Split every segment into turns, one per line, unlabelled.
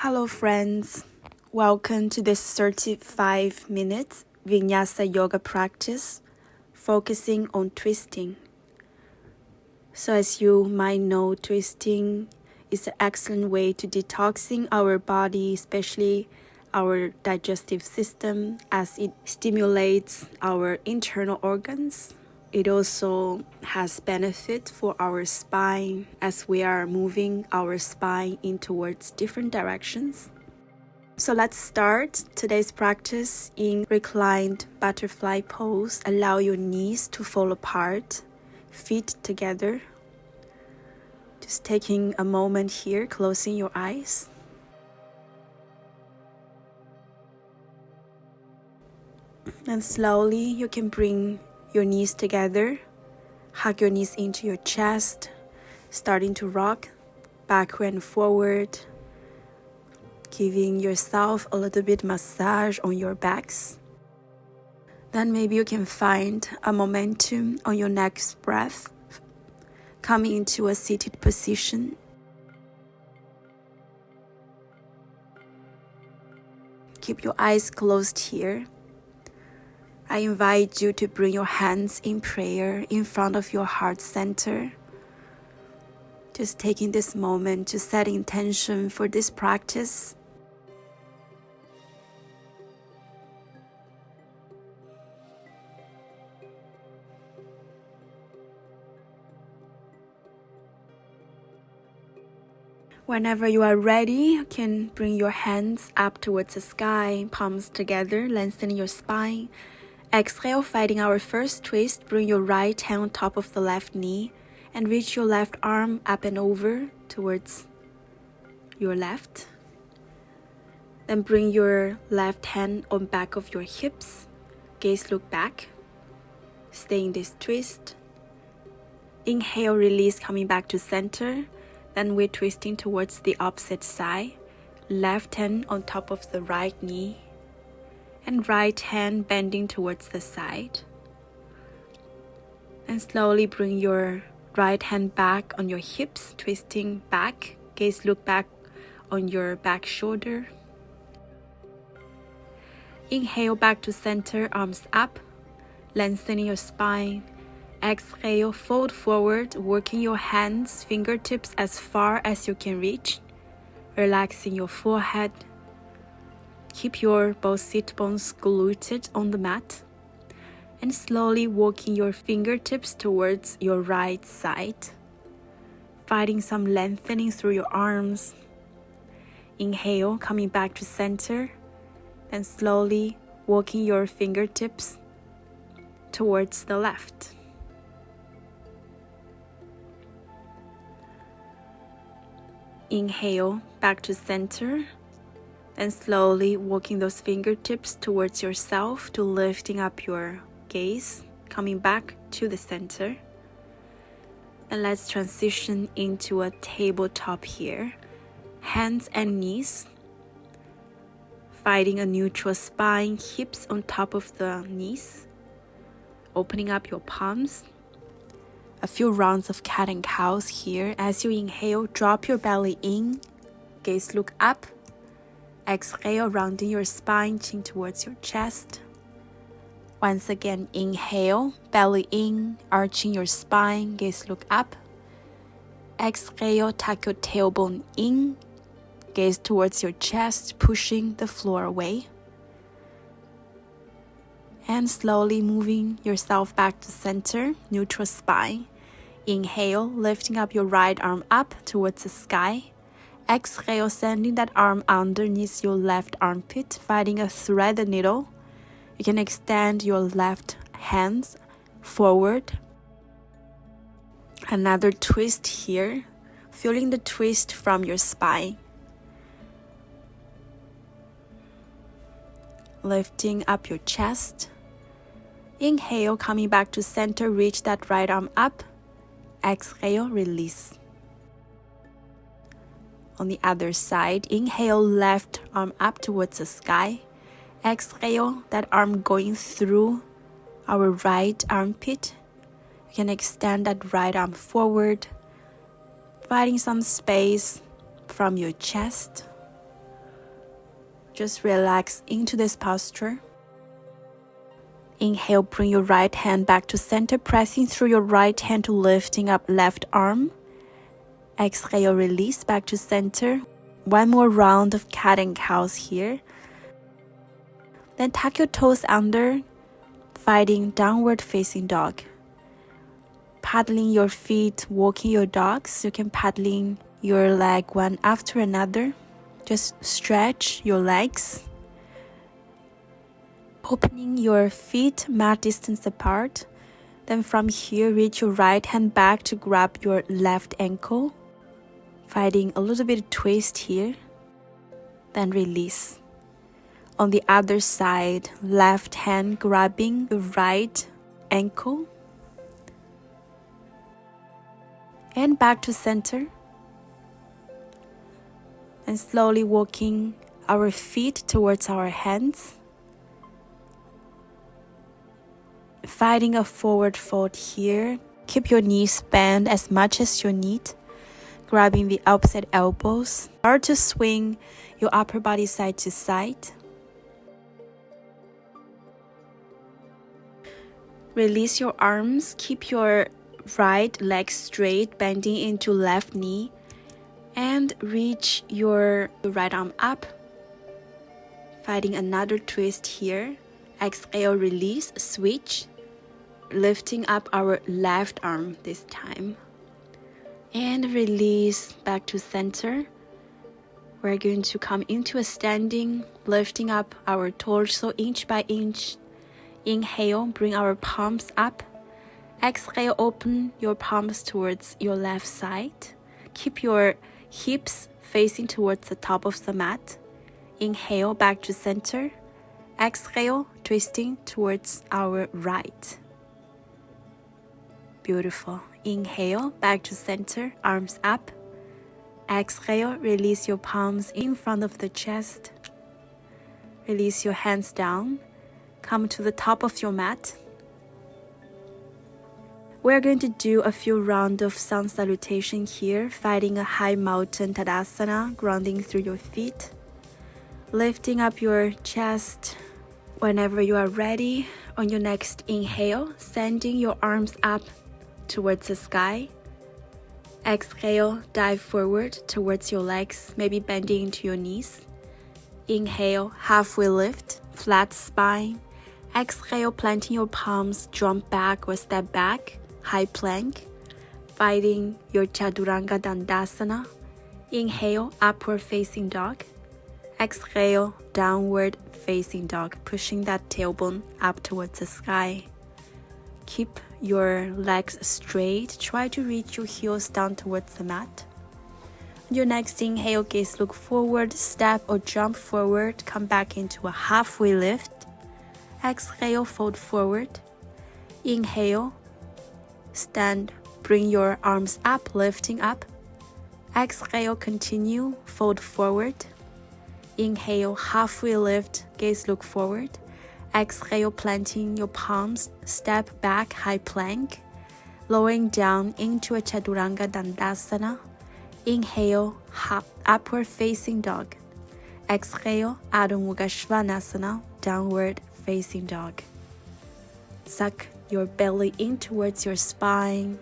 Hello friends, welcome to this 35 minutes Vinyasa yoga practice focusing on twisting. So as you might know, twisting is an excellent way to detoxing our body, especially our digestive system, as it stimulates our internal organs. It also has benefit for our spine as we are moving our spine in towards different directions. So let's start today's practice in reclined butterfly pose. Allow your knees to fall apart, feet together. Just taking a moment here, closing your eyes. And slowly you can bring your knees together, hug your knees into your chest, starting to rock backward and forward, giving yourself a little bit massage on your backs. Then maybe you can find a momentum on your next breath, coming into a seated position. Keep your eyes closed here. I invite you to bring your hands in prayer in front of your heart center. Just taking this moment to set intention for this practice. Whenever you are ready, you can bring your hands up towards the sky, palms together, lengthening your spine. Exhale, fighting our first twist, bring your right hand on top of the left knee and reach your left arm up and over towards your left. Then bring your left hand on back of your hips, gaze look back. Stay in this twist. Inhale, release, coming back to center. Then we're twisting towards the opposite side. Left hand on top of the right knee. And right hand bending towards the side. And slowly bring your right hand back on your hips, twisting back. Gaze look back on your back shoulder. Inhale back to center, arms up, lengthening your spine. Exhale, fold forward, working your hands, fingertips as far as you can reach. Relaxing your forehead. Keep your both sit bones glued on the mat. And slowly walking your fingertips towards your right side. Finding some lengthening through your arms. Inhale, coming back to center. Then slowly walking your fingertips towards the left. Inhale, back to center. And slowly walking those fingertips towards yourself to lifting up your gaze, coming back to the center. And let's transition into a tabletop here. Hands and knees. Finding a neutral spine, hips on top of the knees. Opening up your palms. A few rounds of cat and cows here. As you inhale, drop your belly in. Gaze look up. Exhale, rounding your spine, chin towards your chest. Once again, inhale, belly in, arching your spine, gaze look up. Exhale, tuck your tailbone in, gaze towards your chest, pushing the floor away. And slowly moving yourself back to center, neutral spine. Inhale, lifting up your right arm up towards the sky. Exhale, sending that arm underneath your left armpit, finding a thread needle. You can extend your left hands forward. Another twist here, feeling the twist from your spine. Lifting up your chest. Inhale, coming back to center, reach that right arm up. Exhale, release. On the other side, inhale, left arm up towards the sky. Exhale, that arm going through our right armpit. You can extend that right arm forward, finding some space from your chest. Just relax into this posture. Inhale, bring your right hand back to center, pressing through your right hand to lifting up left arm. Exhale, release back to center. One more round of cat and cows here. Then tuck your toes under, finding downward facing dog. Paddling your feet, walking your dogs. You can paddling your leg one after another. Just stretch your legs. Opening your feet mat distance apart. Then from here, reach your right hand back to grab your left ankle. Finding a little bit of twist here. Then release. On the other side, left hand grabbing the right ankle. And back to center. And slowly walking our feet towards our hands. Finding a forward fold here. Keep your knees bent as much as you need. Grabbing the opposite elbows. Start to swing your upper body side to side. Release your arms. Keep your right leg straight, bending into left knee. And reach your right arm up. Finding another twist here. Exhale, release, switch. Lifting up our left arm this time. And release back to center. We're going to come into a standing, lifting up our torso inch by inch. Inhale, bring our palms up. Exhale, open your palms towards your left side. Keep your hips facing towards the top of the mat. Inhale, back to center. Exhale, twisting towards our right. Beautiful. Inhale, back to center, arms up. Exhale, release your palms in front of the chest. Release your hands down. Come to the top of your mat. We're going to do a few rounds of sun salutation here, finding a high mountain Tadasana, grounding through your feet. Lifting up your chest. Whenever you are ready, on your next inhale, sending your arms up towards the sky. Exhale, dive forward towards your legs, maybe bending into your knees. Inhale, halfway lift, flat spine. Exhale, planting your palms, jump back or step back, high plank. Finding your Chaturanga Dandasana. Inhale, upward facing dog. Exhale, downward facing dog, pushing that tailbone up towards the sky. Keep your legs straight. Try to reach your heels down towards the mat. On your next inhale, gaze look forward, step or jump forward, come back into a halfway lift. Exhale, fold forward. Inhale, stand, bring your arms up, lifting up. Exhale, continue, fold forward. Inhale, halfway lift, gaze look forward. Exhale, planting your palms, step back, high plank. Lowering down into a Chaturanga Dandasana. Inhale, upward facing dog. Exhale, Adho Mukha Svanasana, downward facing dog. Suck your belly in towards your spine.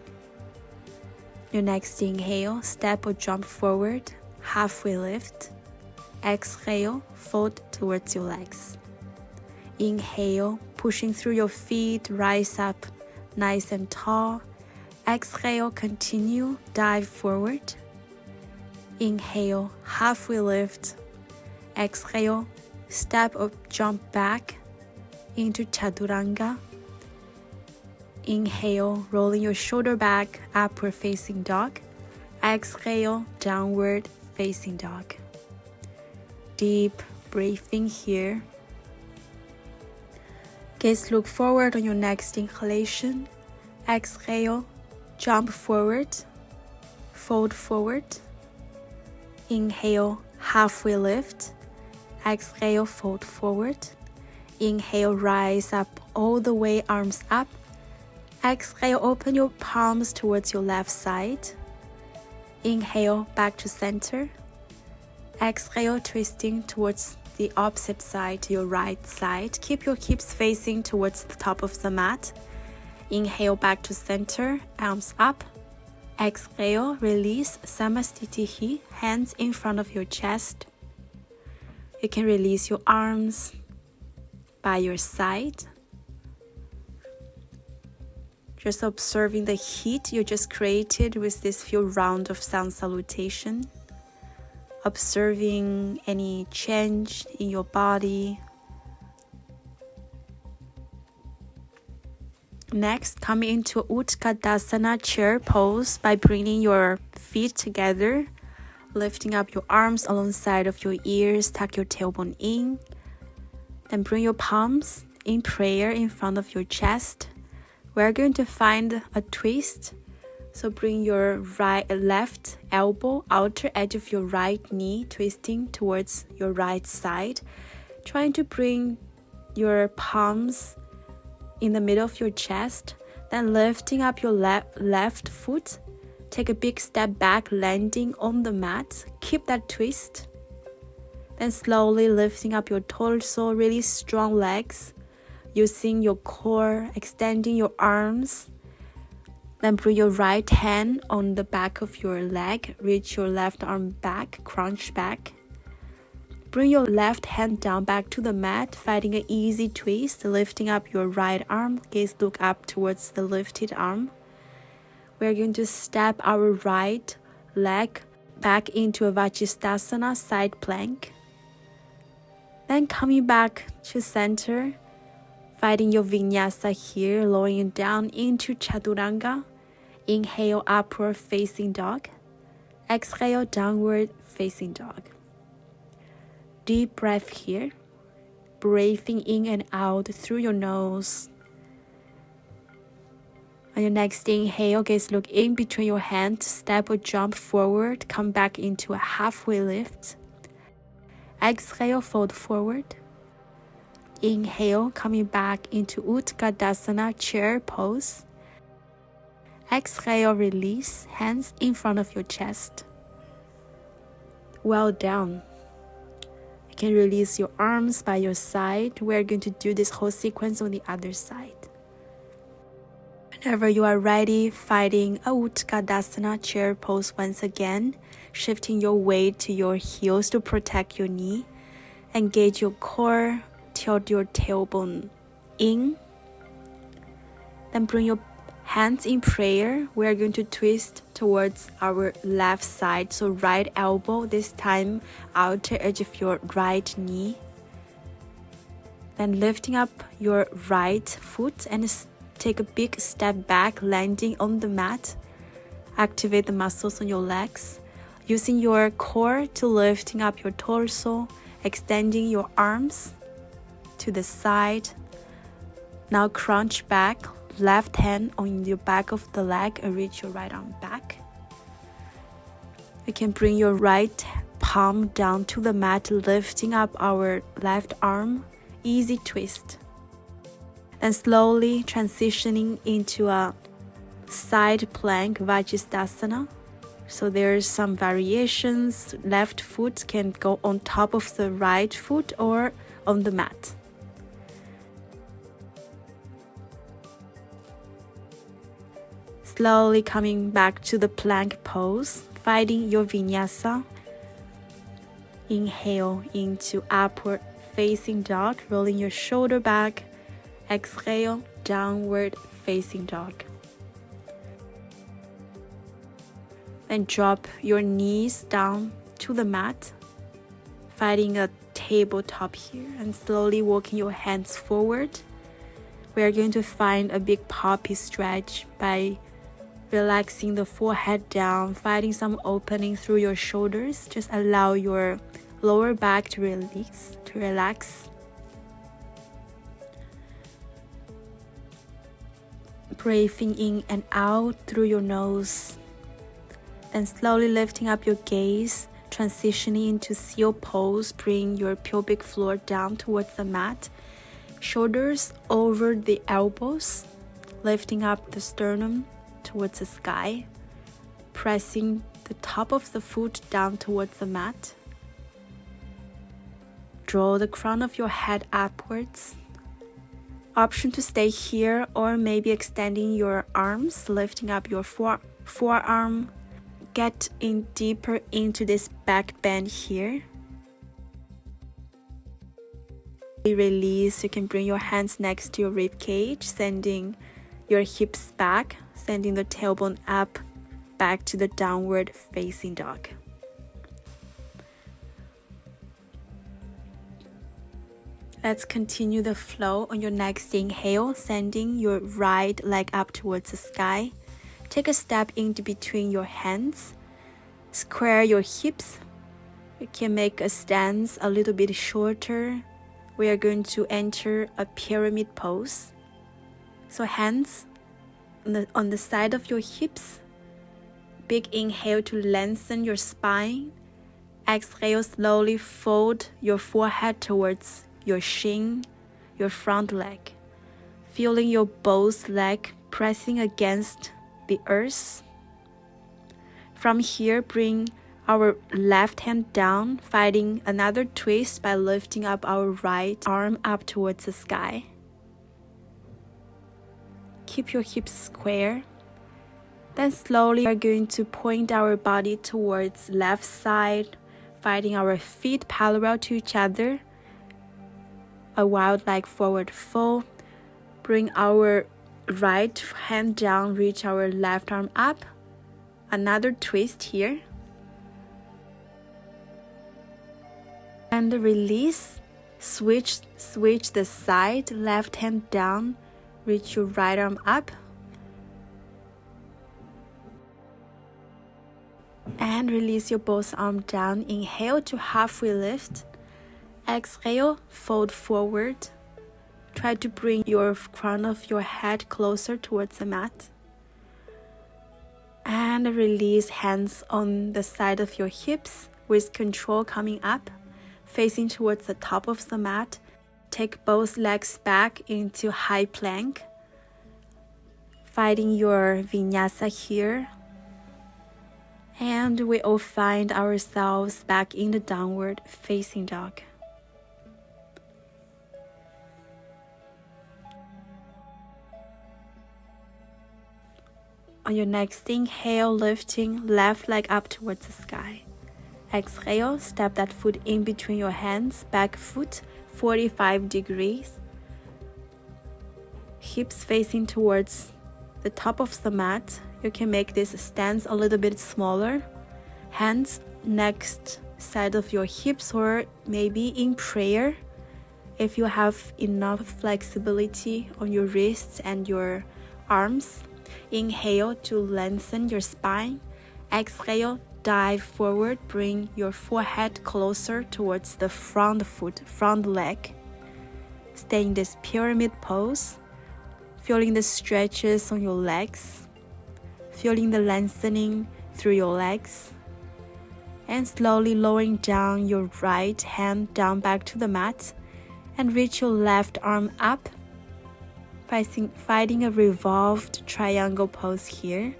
Your next inhale, step or jump forward, halfway lift. Exhale, fold towards your legs. Inhale, pushing through your feet, rise up nice and tall. Exhale, continue, dive forward. Inhale, halfway lift. Exhale, step or jump back into Chaturanga. Inhale, rolling your shoulder back, upward facing dog. Exhale, downward facing dog. Deep breathing here. Gaze look forward on your next inhalation. Exhale, jump forward, fold forward. Inhale, halfway lift. Exhale, fold forward. Inhale, rise up all the way, arms up. Exhale, open your palms towards your left side. Inhale, back to center. Exhale, twisting towards the opposite side, your right side. Keep your hips facing towards the top of the mat. Inhale back to center, arms up. Exhale, release, Samastitihi, hands in front of your chest. You can release your arms by your side. Just observing the heat you just created with this few rounds of sun salutation. Observing any change in your body. Next, come into Utkatasana chair pose by bringing your feet together, lifting up your arms alongside of your ears, tuck your tailbone in, then bring your palms in prayer in front of your chest. We're going to find a twist, so bring your left elbow, outer edge of your right knee, twisting towards your right side, trying to bring your palms in the middle of your chest, then lifting up your left foot. Take a big step back, landing on the mat. Keep that twist. Then slowly lifting up your torso, really strong legs, using your core, extending your arms. Then bring your right hand on the back of your leg, reach your left arm back, crunch back. Bring your left hand down back to the mat, finding an easy twist, lifting up your right arm, gaze look up towards the lifted arm. We're going to step our right leg back into a Vajradhana side plank. Then coming back to center, finding your vinyasa here, lowering down into chaturanga. Inhale, upward facing dog. Exhale, downward facing dog. Deep breath here, breathing in and out through your nose. On your next inhale, gaze look in between your hands, step or jump forward, come back into a halfway lift. Exhale, fold forward. Inhale, coming back into Utkatasana chair pose. Exhale, release, hands in front of your chest. Well done. You can release your arms by your side. We're going to do this whole sequence on the other side. Whenever you are ready, finding a Utkatasana chair pose once again, shifting your weight to your heels to protect your knee. Engage your core, tilt your tailbone in. Then bring your hands in prayer. We are going to twist towards our left side. So right elbow, this time outer edge of your right knee. Then lifting up your right foot and take a big step back, landing on the mat. Activate the muscles on your legs. Using your core to lifting up your torso, extending your arms to the side. Now crunch back, left hand on your back of the leg and reach your right arm back. You can bring your right palm down to the mat, lifting up our left arm. Easy twist. And slowly transitioning into a side plank Vajradhana. So there's some variations. Left foot can go on top of the right foot or on the mat. Slowly coming back to the plank pose, finding your vinyasa. Inhale into upward facing dog, rolling your shoulder back. Exhale, downward facing dog. Then drop your knees down to the mat, finding a tabletop here, and slowly walking your hands forward. We are going to find a big poppy stretch by relaxing the forehead down, finding some opening through your shoulders. Just allow your lower back to relax. Breathing in and out through your nose. Then slowly lifting up your gaze, transitioning into seal pose. Bring your pelvic floor down towards the mat. Shoulders over the elbows, lifting up the sternum towards the sky. Pressing the top of the foot down towards the mat. Draw the crown of your head upwards. Option to stay here, or maybe extending your arms, lifting up your forearm. Get in deeper into this back bend here. Release. You can bring your hands next to your rib cage, sending your hips back, sending the tailbone up, back to the downward facing dog. Let's continue the flow. On your next inhale, sending your right leg up towards the sky. Take a step in between your hands. Square your hips. You can make a stance a little bit shorter. We are going to enter a pyramid pose. So hands on the side of your hips. Big inhale to lengthen your spine. Exhale, slowly fold your forehead towards your shin, your front leg, feeling your both leg pressing against the earth. From here, bring our left hand down, finding another twist by lifting up our right arm up towards the sky. Keep your hips square. Then slowly we are going to point our body towards left side, finding our feet parallel to each other. A wild leg forward fold. Bring our right hand down, reach our left arm up. Another twist here. And release. Switch the side, left hand down, reach your right arm up. And release your both arms down. Inhale to halfway lift. Exhale, fold forward. Try to bring your crown of your head closer towards the mat. And release, hands on the side of your hips with control coming up, facing towards the top of the mat. Take both legs back into high plank. Finding your vinyasa here. And we all find ourselves back in the downward facing dog. On your next inhale, lifting left leg up towards the sky. Exhale, step that foot in between your hands, back foot 45 degrees. Hips facing towards the top of the mat. You can make this stance a little bit smaller. Hands next side of your hips, or maybe in prayer if you have enough flexibility on your wrists and your arms. Inhale to lengthen your spine. Exhale, dive forward, bring your forehead closer towards the front foot, front leg. Stay in this pyramid pose, feeling the stretches on your legs, feeling the lengthening through your legs, and slowly lowering down your right hand down back to the mat and reach your left arm up, finding a revolved triangle pose here.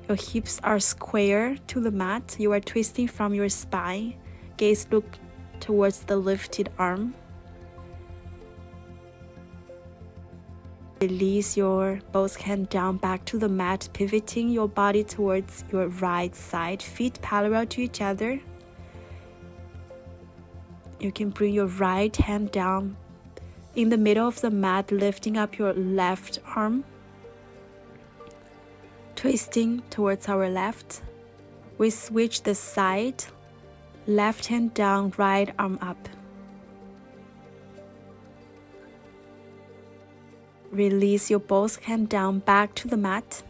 Your hips are square to the mat. You are twisting from your spine. Gaze look towards the lifted arm. Release your both hands down back to the mat, pivoting your body towards your right side, feet parallel to each other. You can bring your right hand down in the middle of the mat, lifting up your left arm, twisting towards our left. We switch the side, left hand down, right arm up. Release your both hands down back to the mat.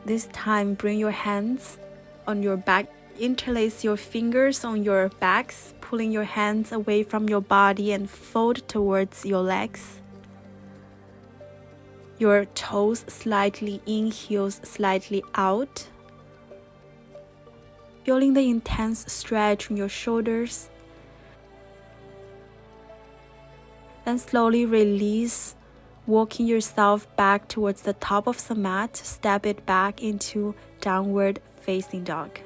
This time, bring your hands on your back. Interlace your fingers on your backs, pulling your hands away from your body and fold towards your legs. Your toes slightly in, heels slightly out. Feeling the intense stretch in your shoulders. Then slowly release, walking yourself back towards the top of the mat. Step it back into downward facing dog.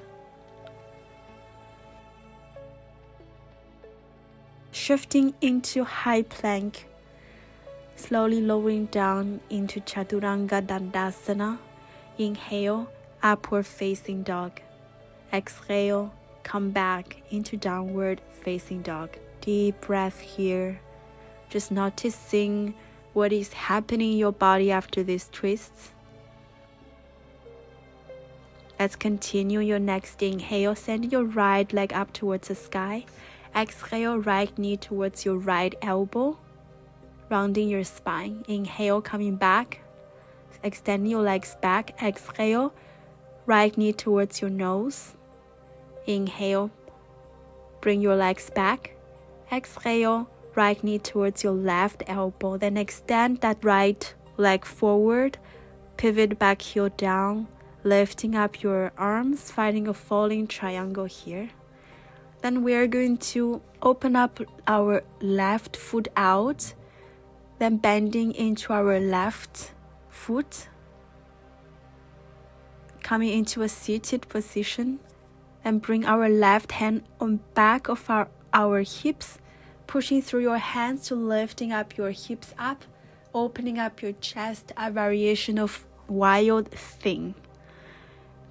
shifting into high plank. Slowly lowering down into Chaturanga Dandasana. Inhale, upward facing dog. Exhale, come back into downward facing dog. Deep breath here. Just noticing what is happening in your body after these twists. Let's continue your next inhale, sending your right leg up towards the sky. Exhale, right knee towards your right elbow, rounding your spine. Inhale, coming back, extending your legs back. Exhale, right knee towards your nose. Inhale, bring your legs back. Exhale, right knee towards your left elbow. Then extend that right leg forward, pivot back, heel down, lifting up your arms, finding a falling triangle here. Then we are going to open up our left foot out, then bending into our left foot, coming into a seated position, and bring our left hand on back of our hips, pushing through your hands to lifting up your hips up, opening up your chest, a variation of wild thing.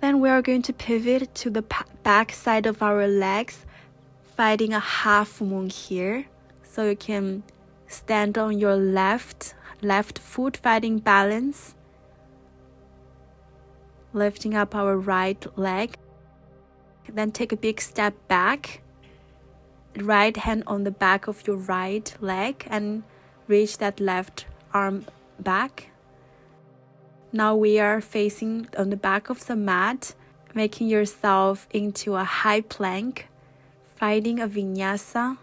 Then we are going to pivot to the back side of our legs, finding a half moon here. So you can stand on your left foot, finding balance. Lifting up our right leg. Then take a big step back. Right hand on the back of your right leg and reach that left arm back. Now we are facing on the back of the mat, making yourself into a high plank, finding a vinyasa.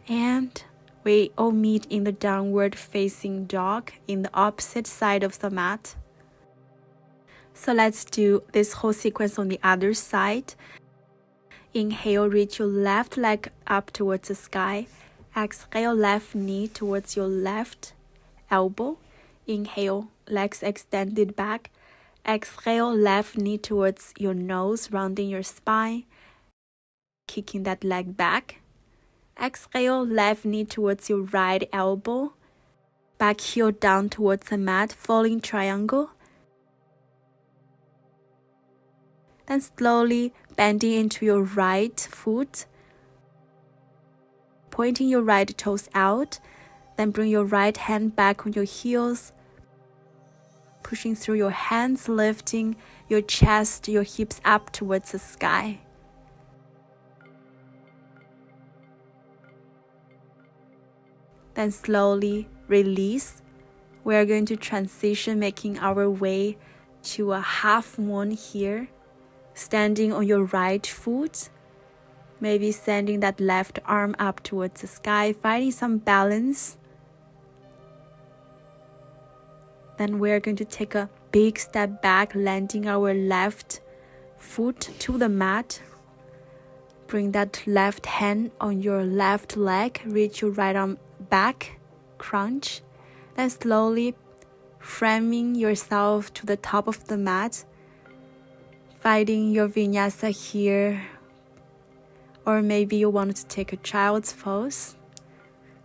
And we all meet in the downward facing dog in the opposite side of the mat. So let's do this whole sequence on the other side. Inhale, reach your left leg up towards the sky. Exhale, left knee towards your left elbow. Inhale, legs extended back. Exhale, left knee towards your nose, rounding your spine, kicking that leg back. Exhale, left knee towards your right elbow. Back heel down towards the mat, falling triangle. Then slowly bending into your right foot, pointing your right toes out. Then bring your right hand back on your heels, pushing through your hands, lifting your chest, your hips up towards the sky. Then slowly release. We are going to transition, making our way to a half moon here. Standing on your right foot, maybe sending that left arm up towards the sky, finding some balance. Then we're going to take a big step back, landing our left foot to the mat. Bring that left hand on your left leg, reach your right arm back, crunch. Then slowly framing yourself to the top of the mat, finding your vinyasa here. Or maybe you want to take a child's pose.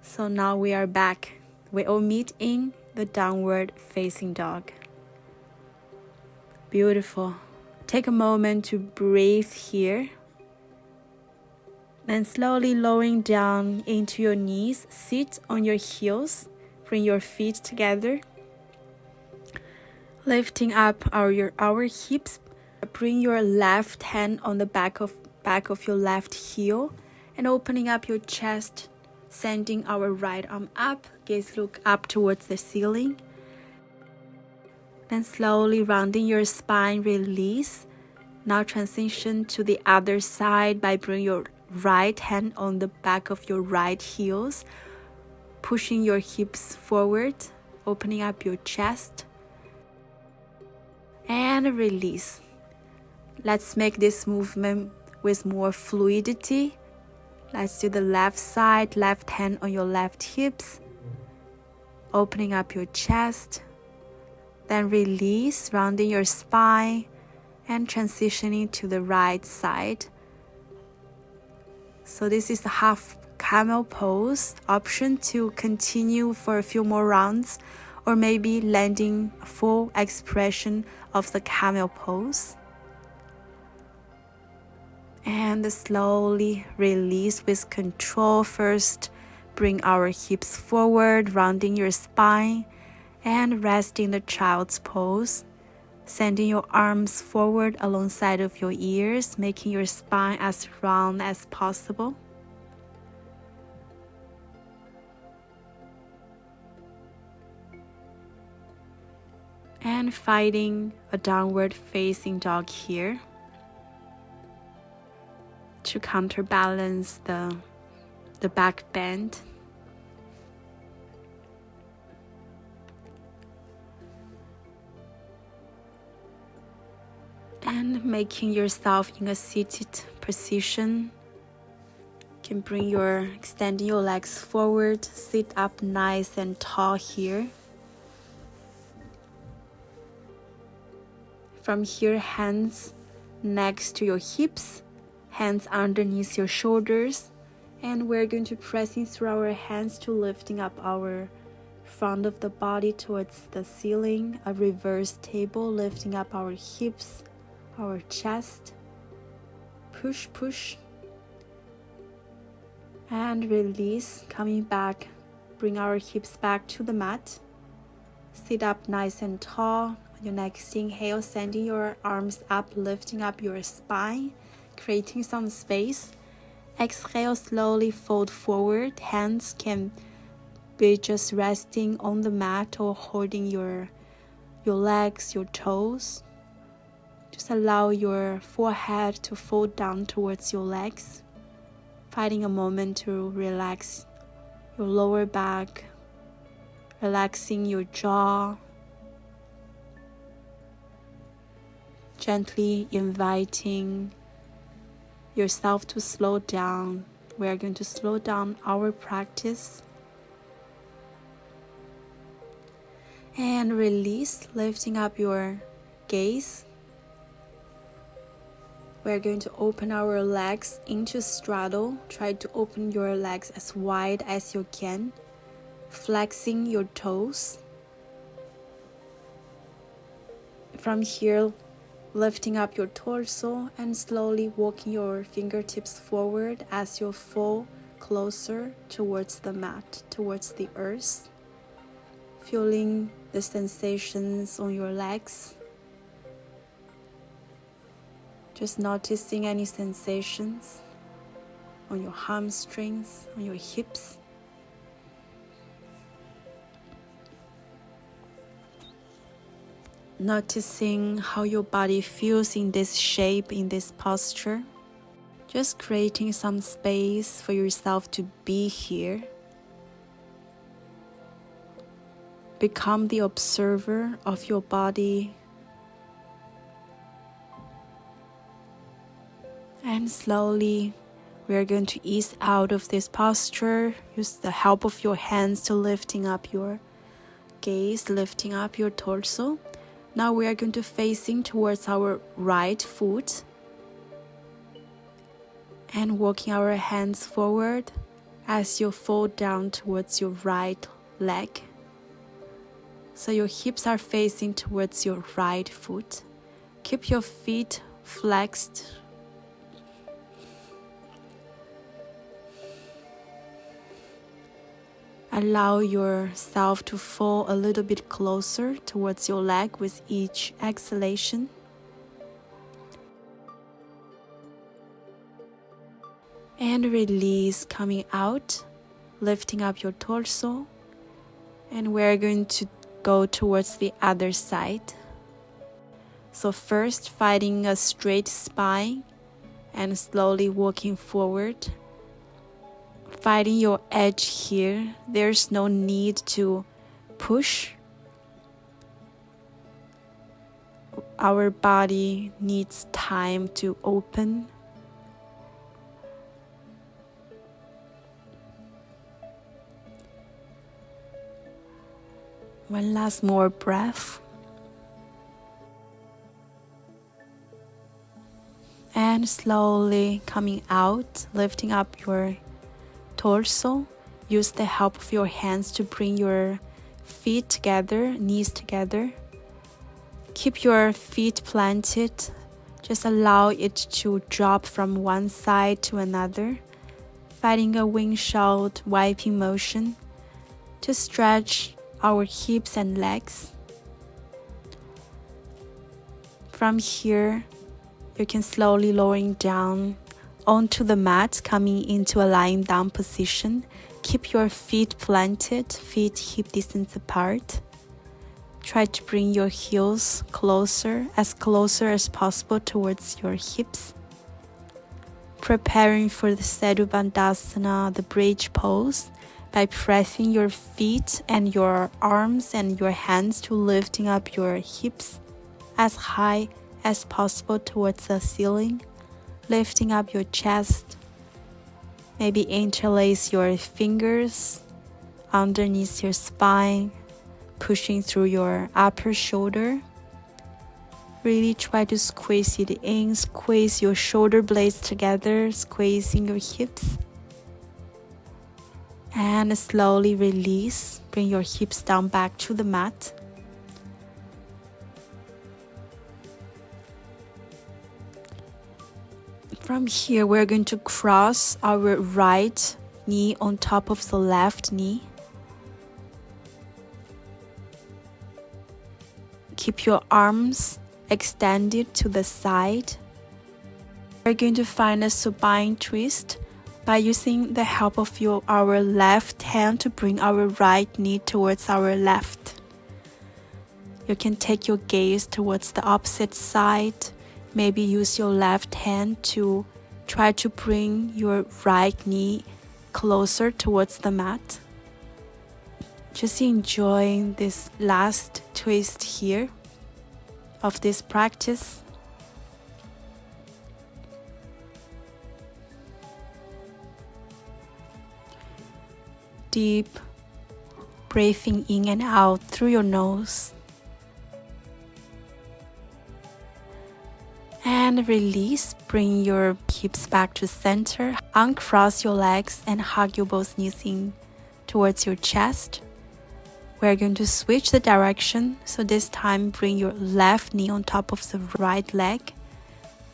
So now we are back. We all meet in the downward facing dog. Beautiful. Take a moment to breathe here. Then slowly lowering down into your knees. Sit on your heels. Bring your feet together. Lifting up our hips. Bring your left hand on the back of your left heel and opening up your chest, sending our right arm up, gaze look up towards the ceiling. Then slowly rounding your spine, release. Now transition to the other side by bringing your right hand on the back of your right heels, pushing your hips forward, opening up your chest, and release. Let's make this movement with more fluidity. Let's do the left side, left hand on your left hips, opening up your chest, then release, rounding your spine, and transitioning to the right side. So this is the half camel pose, option to continue for a few more rounds, or maybe landing a full expression of the camel pose. And slowly release with control. First, bring our hips forward, rounding your spine, and rest in the child's pose. Sending your arms forward alongside of your ears, making your spine as round as possible. And finding a downward facing dog here to counterbalance the back bend. And making yourself in a seated position. You can extending your legs forward, sit up nice and tall here. From here, hands next to your hips, hands underneath your shoulders, and we're going to pressing through our hands to lifting up our front of the body towards the ceiling, a reverse table, lifting up our hips, our chest. Push, push, and release. Coming back, bring our hips back to the mat. Sit up nice and tall. On your next inhale, sending your arms up, lifting up your spine, creating some space. Exhale, slowly fold forward. Hands can be just resting on the mat or holding your legs, your toes. Just allow your forehead to fold down towards your legs. Finding a moment to relax your lower back, relaxing your jaw. Gently inviting yourself to slow down. We are going to slow down our practice. And release, lifting up your gaze. We're going to open our legs into straddle. Try to open your legs as wide as you can, flexing your toes. From here, lifting up your torso and slowly walking your fingertips forward as you fall closer towards the mat, towards the earth. Feeling the sensations on your legs. Just noticing any sensations on your hamstrings, on your hips. Noticing how your body feels in this shape, in this posture. Just creating some space for yourself to be here. Become the observer of your body. And slowly, we are going to ease out of this posture. Use the help of your hands to lifting up your gaze, lifting up your torso. Now we are going to facing towards our right foot. And walking our hands forward as you fall down towards your right leg. So your hips are facing towards your right foot. Keep your feet flexed. Allow yourself to fall a little bit closer towards your leg with each exhalation. And release, coming out, lifting up your torso. And we're going to go towards the other side. So first, finding a straight spine and slowly walking forward. Finding your edge here. There's no need to push. Our body needs time to open. One last more breath. And slowly coming out, lifting up your torso. Use the help of your hands to bring your feet together, knees together. Keep your feet planted. Just allow it to drop from one side to another, finding a windshield wiping motion to stretch our hips and legs. From here, you can slowly lowering down onto the mat, coming into a lying down position. Keep your feet planted, feet hip distance apart. Try to bring your heels closer as possible towards your hips. Preparing for the Setu Bandhasana, the bridge pose, by pressing your feet and your arms and your hands to lifting up your hips as high as possible towards the ceiling. Lifting up your chest. Maybe interlace your fingers underneath your spine, pushing through your upper shoulder. Really try to squeeze it in, squeeze your shoulder blades together, squeezing your hips. And slowly release, bring your hips down back to the mat. From here, we're going to cross our right knee on top of the left knee. Keep your arms extended to the side. We're going to find a supine twist by using the help of our left hand to bring our right knee towards our left. You can take your gaze towards the opposite side. Maybe use your left hand to try to bring your right knee closer towards the mat. Just enjoying this last twist here of this practice. Deep breathing in and out through your nose. And release, bring your hips back to center. Uncross your legs and hug your both knees in towards your chest. We're going to switch the direction. So this time, bring your left knee on top of the right leg.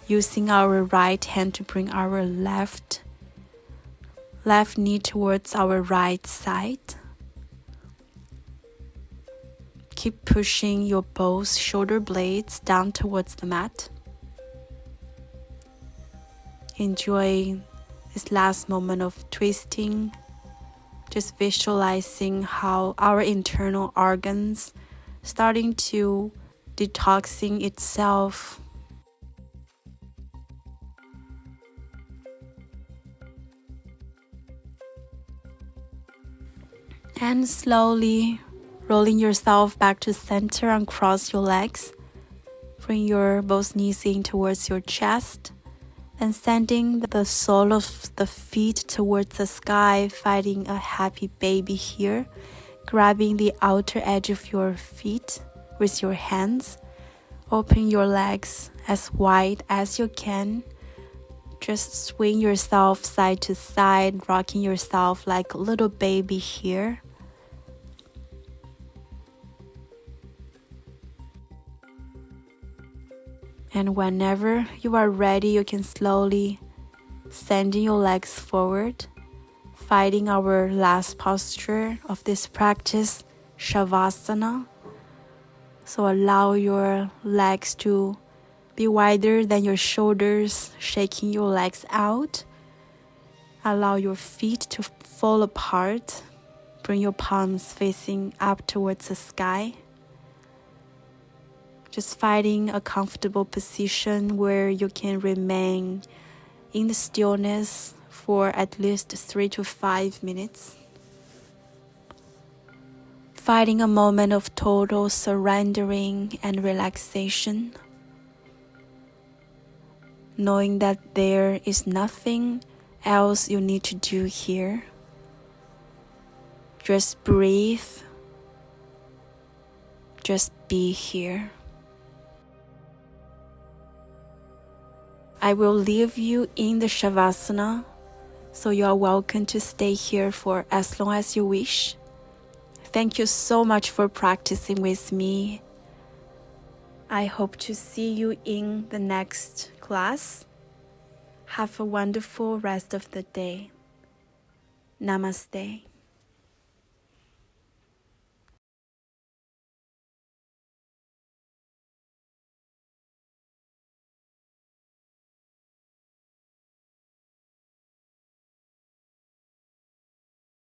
Using our right hand to bring our left knee towards our right side. Keep pushing your both shoulder blades down towards the mat. Enjoy this last moment of twisting, just visualizing how our internal organs starting to detoxing itself. And slowly rolling yourself back to center and cross your legs. Bring your both knees in towards your chest. And sending the sole of the feet towards the sky, finding a happy baby here. Grabbing the outer edge of your feet with your hands. Open your legs as wide as you can. Just swing yourself side to side, rocking yourself like a little baby here. And whenever you are ready, you can slowly sending your legs forward, finding our last posture of this practice, Shavasana. So allow your legs to be wider than your shoulders, shaking your legs out. Allow your feet to fall apart. Bring your palms facing up towards the sky. Just finding a comfortable position where you can remain in the stillness for at least 3 to 5 minutes. Finding a moment of total surrendering and relaxation. Knowing that there is nothing else you need to do here. Just breathe. Just be here. I will leave you in the Shavasana So you are welcome to stay here for as long as you wish. Thank you so much for practicing with me. I hope to see you in the next class. Have a wonderful rest of the day. Namaste.